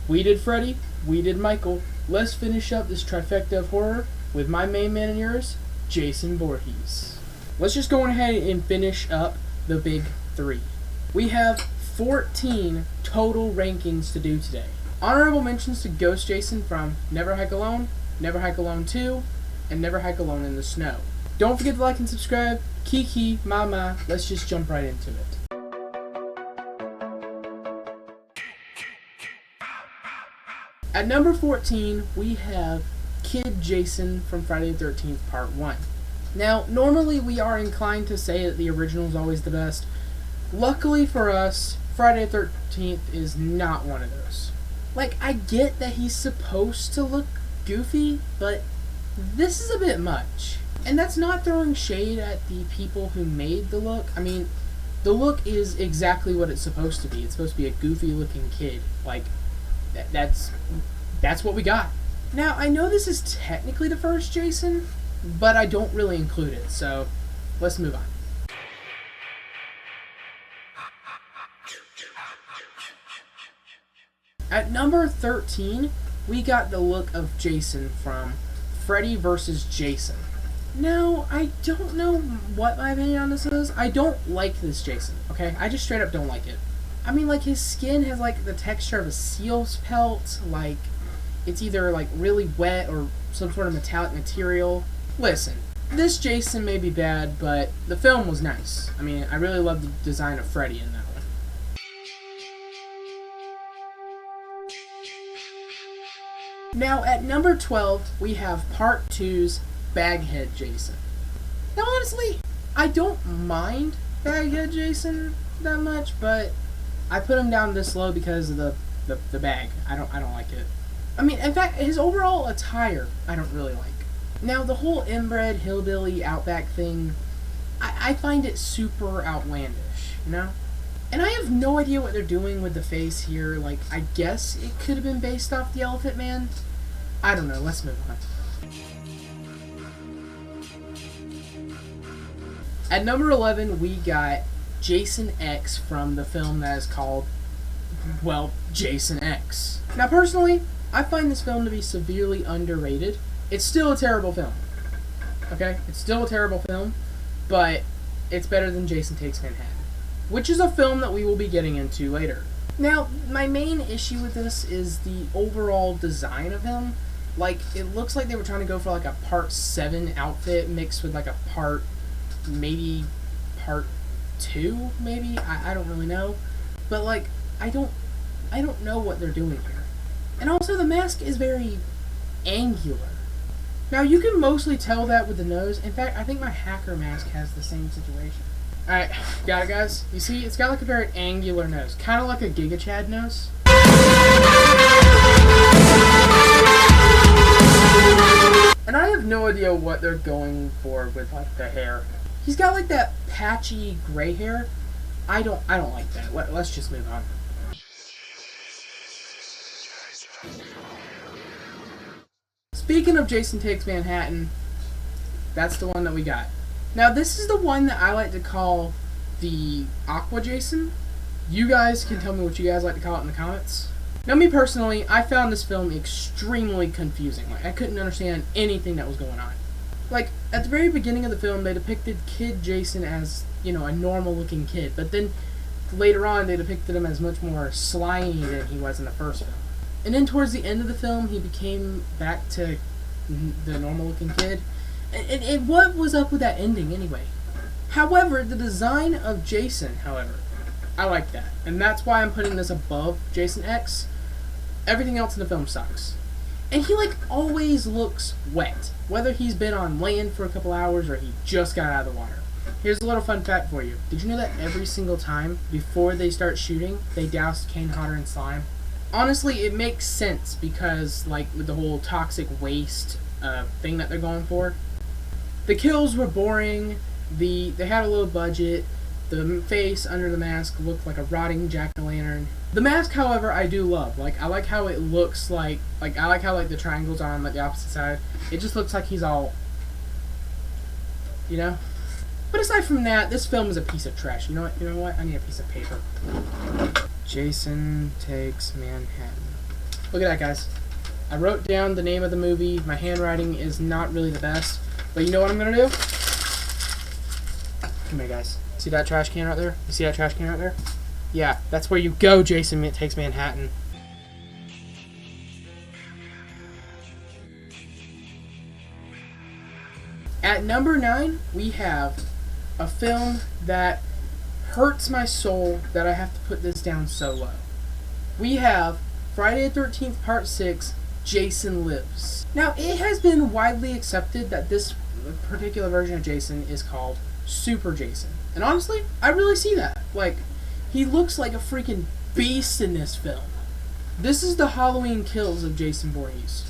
We did Freddy, we did Michael. Let's finish up this trifecta of horror with my main man and yours, Jason Voorhees. Let's just go ahead and finish up the big three. We have 14 total rankings to do today. Honorable mentions to Ghost Jason from Never Hike Alone, Never Hike Alone 2, and Never Hike Alone in the Snow. Don't forget to like and subscribe. Kiki, Mama, let's just jump right into it. At number 14, we have Kid Jason from Friday the 13th Part 1. Now, normally we are inclined to say that the original is always the best. Luckily for us, Friday the 13th is not one of those. Like, I get that he's supposed to look goofy, but this is a bit much. And that's not throwing shade at the people who made the look. I mean, the look is exactly what it's supposed to be. It's supposed to be a goofy looking kid. Like, that's what we got. Now, I know this is technically the first Jason, but I don't really include it, so let's move on. At number 13, we got the look of Jason from Freddy vs. Jason. Now, I don't know what my opinion on this is. I don't like this Jason, okay? I just straight up don't like it. I mean, like, his skin has, like, the texture of a seal's pelt. Like, it's either, like, really wet or some sort of metallic material. Listen, this Jason may be bad, but the film was nice. I mean, I really love the design of Freddy in that one. Now, at number 12, we have Part 2's Baghead Jason. Now, honestly, I don't mind Baghead Jason that much, but I put him down this low because of the bag. I don't like it. I mean, in fact, his overall attire, I don't really like. Now, the whole inbred, hillbilly, outback thing, I find it super outlandish, you know? And I have no idea what they're doing with the face here. Like, I guess it could have been based off the Elephant Man. I don't know. Let's move on. At number 11, we got Jason X from the film that is called, well, Jason X. Now, personally, I find this film to be severely underrated. It's still a terrible film. Okay? It's still a terrible film, but it's better than Jason Takes Manhattan, which is a film that we will be getting into later. Now, my main issue with this is the overall design of him. Like, it looks like they were trying to go for like a Part 7 outfit mixed with like a maybe Part 2, maybe? I don't really know. But like, I don't know what they're doing here. And also the mask is very angular. Now, you can mostly tell that with the nose. In fact, I think my hacker mask has the same situation. Alright, got it, guys? You see, it's got like a very angular nose. Kind of like a Giga Chad nose. And I have no idea what they're going for with like the hair. He's got like that patchy gray hair. I don't like that. Let's just move on. Speaking of Jason Takes Manhattan, that's the one that we got. Now, this is the one that I like to call the Aqua Jason. You guys can tell me what you guys like to call it in the comments. Now, me personally, I found this film extremely confusing. Like, I couldn't understand anything that was going on. Like, at the very beginning of the film, they depicted Kid Jason as, you know, a normal-looking kid. But then, later on, they depicted him as much more slimy than he was in the first film. And then towards the end of the film, he became back to the normal-looking kid. And what was up with that ending, anyway? However, the design of Jason, however, I like that. And that's why I'm putting this above Jason X. Everything else in the film sucks. And he, like, always looks wet. Whether he's been on land for a couple hours or he just got out of the water. Here's a little fun fact for you. Did you know that every single time before they start shooting, they douse Kane Hodder in slime? Honestly, it makes sense because, like, with the whole toxic waste thing that they're going for. The kills were boring. They had a low budget. The face under the mask looked like a rotting jack-o'-lantern. The mask, however, I do love. Like, I like how it looks like I like how, like, the triangles are on, like, the opposite side. It just looks like he's all, you know? But aside from that, this film is a piece of trash. You know what? I need a piece of paper. Jason Takes Manhattan. Look at that, guys. I wrote down the name of the movie. My handwriting is not really the best. But you know what I'm going to do? Come here, guys. See that trash can right there? You see that trash can right there? Yeah, that's where you go, Jason Takes Manhattan. At number 9, we have a film that hurts my soul that I have to put this down so low. We have Friday the 13th Part 6, Jason Lives. Now, it has been widely accepted that this particular version of Jason is called Super Jason. And honestly, I really see that. Like, he looks like a freaking beast in this film. This is the Halloween Kills of Jason Voorhees.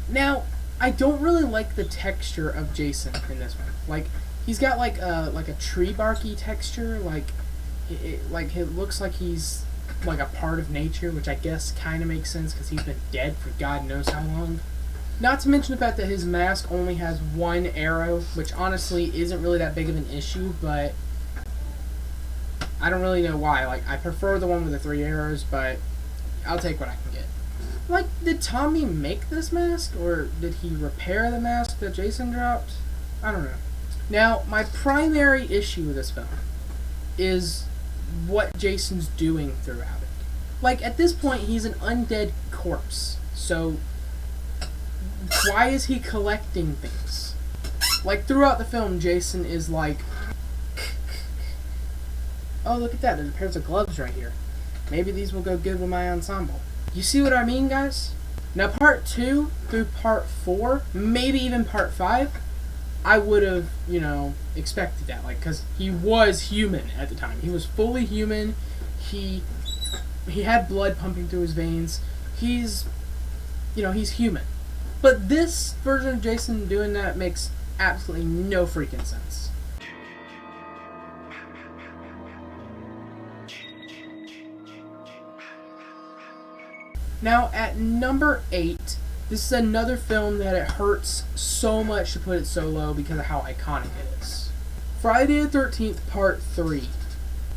Now, I don't really like the texture of Jason in this one. Like, he's got like a tree barky texture. Like it looks like he's like a part of nature, which I guess kind of makes sense because he's been dead for God knows how long. Not to mention the fact that his mask only has one arrow, which honestly isn't really that big of an issue, but I don't really know why. Like, I prefer the one with the 3 arrows, but I'll take what I can get. Like, did Tommy make this mask, or did he repair the mask that Jason dropped? I don't know. Now, my primary issue with this film is what Jason's doing throughout it. Like, at this point, he's an undead corpse, so why is he collecting things? Like, throughout the film, Jason is like, oh, look at that, there's a pair of gloves right here. Maybe these will go good with my ensemble. You see what I mean, guys? Now, Part 2 through Part 4, maybe even Part 5, I would have, expected that. Like, because he was human at the time. He was fully human. He had blood pumping through his veins. He's human. But this version of Jason doing that makes absolutely no freaking sense. Now, at number 8, this is another film that it hurts so much to put it so low because of how iconic it is. Friday the 13th Part 3.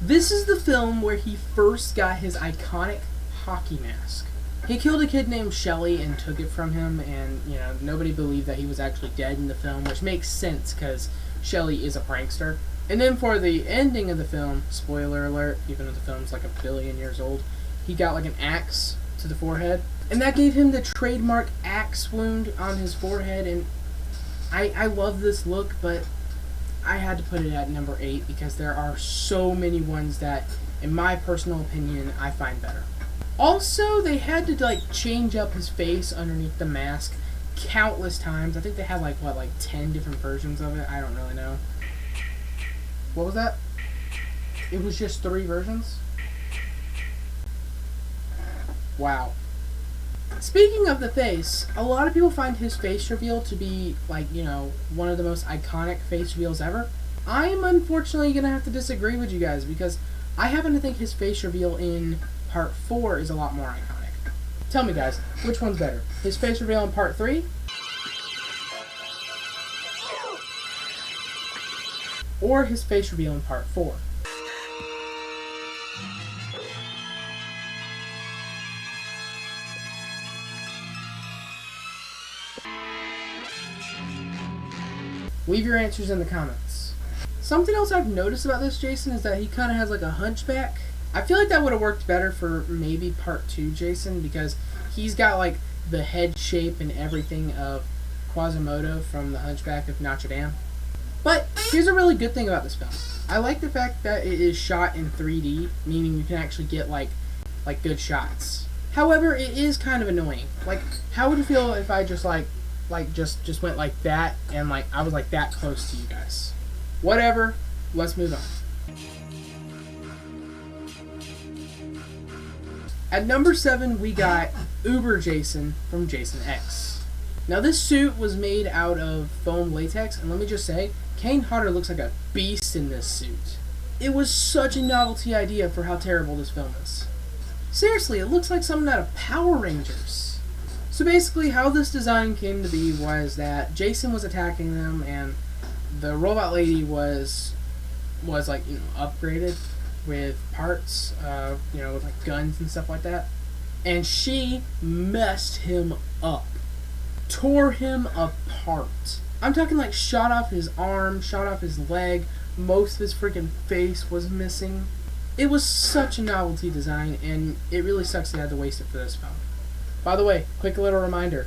This is the film where he first got his iconic hockey mask. He killed a kid named Shelly and took it from him, and, nobody believed that he was actually dead in the film, which makes sense because Shelly is a prankster. And then for the ending of the film, spoiler alert, even though the film's like 1 billion years old, he got like an axe to the forehead, and that gave him the trademark axe wound on his forehead. And I love this look, but I had to put it at number 8 because there are so many ones that, in my personal opinion, I find better. Also, they had to change up his face underneath the mask countless times. I think they had 10 different versions of it. I don't really know. What was that? It was just 3 versions? Wow. Speaking of the face, a lot of people find his face reveal to be, one of the most iconic face reveals ever. I'm unfortunately going to have to disagree with you guys because I happen to think his face reveal in Part 4 is a lot more iconic. Tell me, guys, which one's better? His face reveal in Part 3? Or his face reveal in Part 4? Leave your answers in the comments. Something else I've noticed about this Jason is that he kind of has a hunchback. I feel like that would have worked better for maybe Part 2 Jason because he's got the head shape and everything of Quasimodo from The Hunchback of Notre Dame. But here's a really good thing about this film. I like the fact that it is shot in 3D, meaning you can actually get good shots. However, it is kind of annoying. How would it feel if I just just went like that and I was that close to you guys? Whatever, let's move on. At number 7, we got Uber Jason from Jason X. Now, this suit was made out of foam latex, and let me just say, Kane Hodder looks like a beast in this suit. It was such a novelty idea for how terrible this film is. Seriously, it looks like something out of Power Rangers. So basically, how this design came to be was that Jason was attacking them, and the robot lady was upgraded with parts, with guns and stuff like that. and she messed him up. Tore him apart. I'm talking like shot off his arm, shot off his leg, most of his freaking face was missing. It was such a novelty design, and it really sucks they had to waste it for this film. By the way, quick little reminder,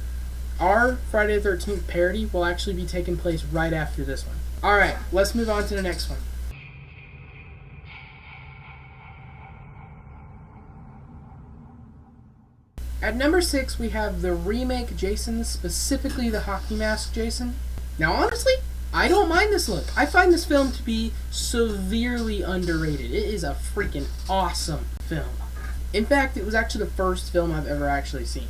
our Friday the 13th parody will actually be taking place right after this one. Alright, let's move on to the next one. At number 6, we have the remake Jason, specifically the hockey mask Jason. Now honestly, I don't mind this look. I find this film to be severely underrated. It is a freaking awesome film. In fact, it was actually the first film I've ever actually seen.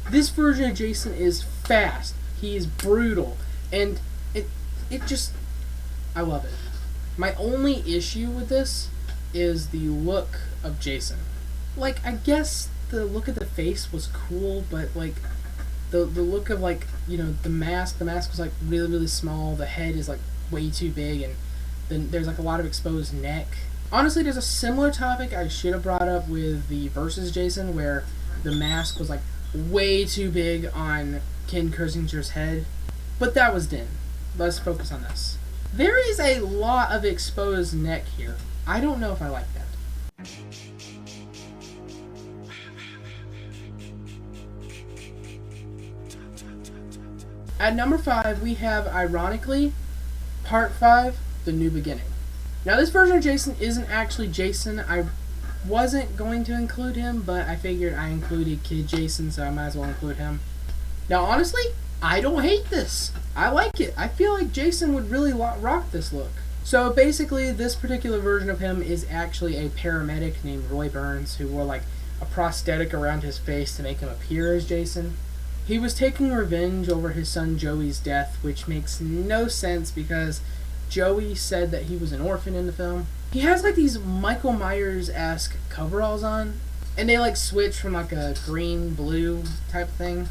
This version of Jason is fast, he is brutal, and it just, I love it. My only issue with this is the look of Jason. Like, I guess the look of the face was cool, but like the look of, like, you know, the mask was like really, really small, the head is like way too big, and then there's like a lot of exposed neck. Honestly, there's a similar topic I should have brought up with the Versus Jason, where the mask was like way too big on Ken Kirzinger's head, but that was then. Let's focus on this. There is a lot of exposed neck here. I don't know if I like that. At number 5, we have, ironically, Part 5, The New Beginning. Now, this version of Jason isn't actually Jason. I wasn't going to include him, but I figured I included Kid Jason, so I might as well include him. Now, honestly, I don't hate this. I like it. I feel like Jason would really rock this look. So, basically, this particular version of him is actually a paramedic named Roy Burns, who wore, like, a prosthetic around his face to make him appear as Jason. He was taking revenge over his son Joey's death, which makes no sense because Joey said that he was an orphan in the film. He has like these Michael Myers-esque coveralls on, and they like switch from like a green, blue type thing.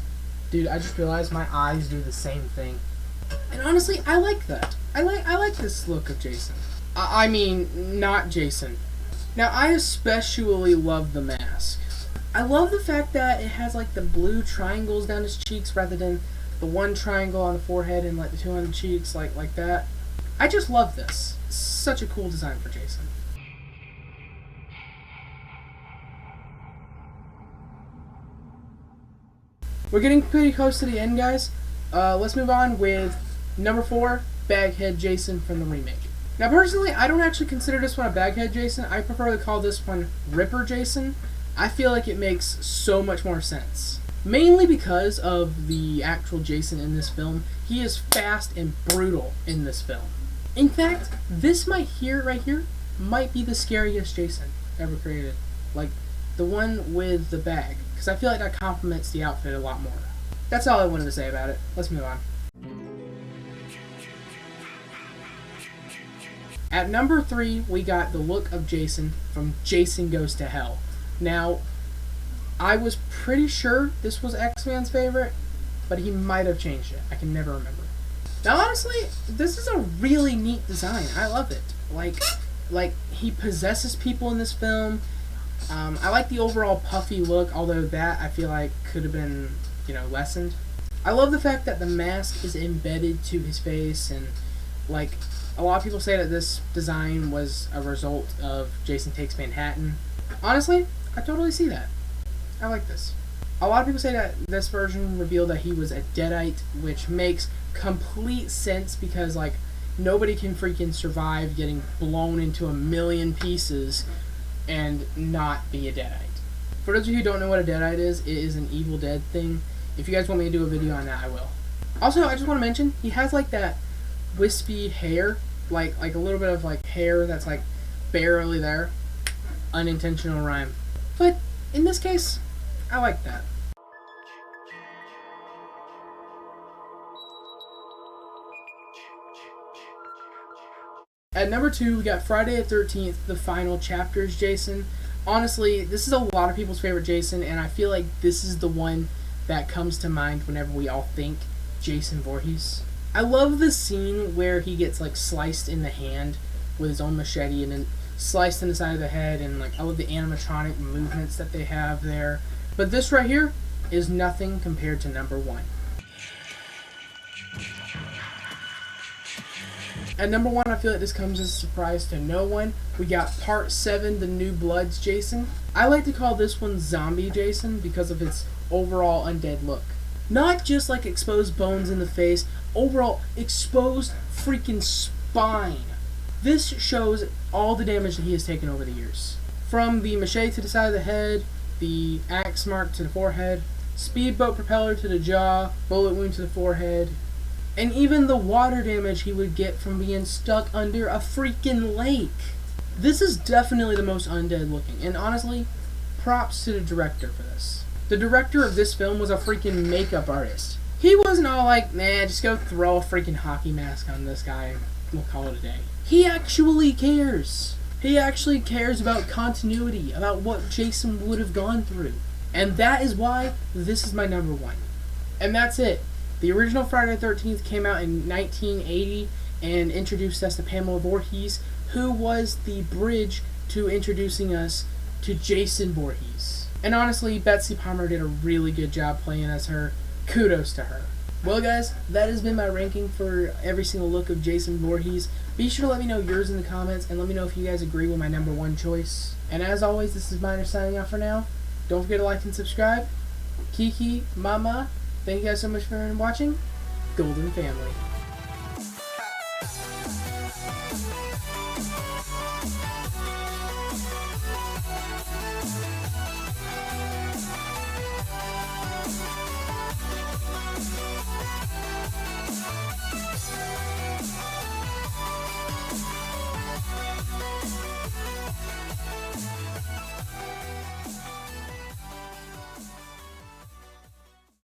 Dude, I just realized my eyes do the same thing. And honestly, I like that. I like this look of Jason. I mean, not Jason. Now, I especially love the mask. I love the fact that it has like the blue triangles down his cheeks rather than the one triangle on the forehead and like the two on the cheeks, like that. I just love this. Such a cool design for Jason. We're getting pretty close to the end, guys. Let's move on with number 4, Baghead Jason from the remake. Now, personally, I don't actually consider this one a Baghead Jason. I prefer to call this one Ripper Jason. I feel like it makes so much more sense. Mainly because of the actual Jason in this film. He is fast and brutal in this film. In fact, this right here, might be the scariest Jason ever created. Like, the one with the bag. Because I feel like that complements the outfit a lot more. That's all I wanted to say about it. Let's move on. At number 3, we got the look of Jason from Jason Goes to Hell. Now, I was pretty sure this was X-Man's favorite, but he might have changed it. I can never remember. Now, honestly, this is a really neat design. I love it. Like he possesses people in this film. I like the overall puffy look, although that I feel like could have been, lessened. I love the fact that the mask is embedded to his face, and like a lot of people say that this design was a result of Jason Takes Manhattan. Honestly, I totally see that. I like this. A lot of people say that this version revealed that he was a Deadite, which makes complete sense because, like, nobody can freaking survive getting blown into a million pieces and not be a Deadite. For those of you who don't know what a Deadite is, it is an Evil Dead thing. If you guys want me to do a video on that, I will. Also, I just want to mention, he has, like, that wispy hair, like a little bit of, like, hair that's, like, barely there. Unintentional rhyme. But in this case, I like that. At number 2, we got Friday the 13th, The Final Chapters Jason. Honestly, this is a lot of people's favorite Jason, and I feel like this is the one that comes to mind whenever we all think Jason Voorhees. I love the scene where he gets, like, sliced in the hand with his own machete and then sliced in the side of the head, and like I love the animatronic movements that they have there. But this right here is nothing compared to number 1. At number 1, I feel like this comes as a surprise to no one. We got Part 7, The New Bloods Jason. I like to call this one Zombie Jason because of its overall undead look. Not just like exposed bones in the face, overall exposed freaking spine. This shows all the damage that he has taken over the years. From the machete to the side of the head, the axe mark to the forehead, speedboat propeller to the jaw, bullet wound to the forehead, and even the water damage he would get from being stuck under a freaking lake. This is definitely the most undead looking, and honestly, props to the director for this. The director of this film was a freaking makeup artist. He wasn't all like, nah, just go throw a freaking hockey mask on this guy and we'll call it a day. He actually cares. He actually cares about continuity, about what Jason would have gone through. And that is why this is my number 1. And that's it. The original Friday the 13th came out in 1980 and introduced us to Pamela Voorhees, who was the bridge to introducing us to Jason Voorhees. And honestly, Betsy Palmer did a really good job playing as her. Kudos to her. Well guys, that has been my ranking for every single look of Jason Voorhees. Be sure to let me know yours in the comments and let me know if you guys agree with my number 1 choice. And as always, this is Miner signing off for now. Don't forget to like and subscribe. Kiki, Mama, thank you guys so much for watching. Golden Family.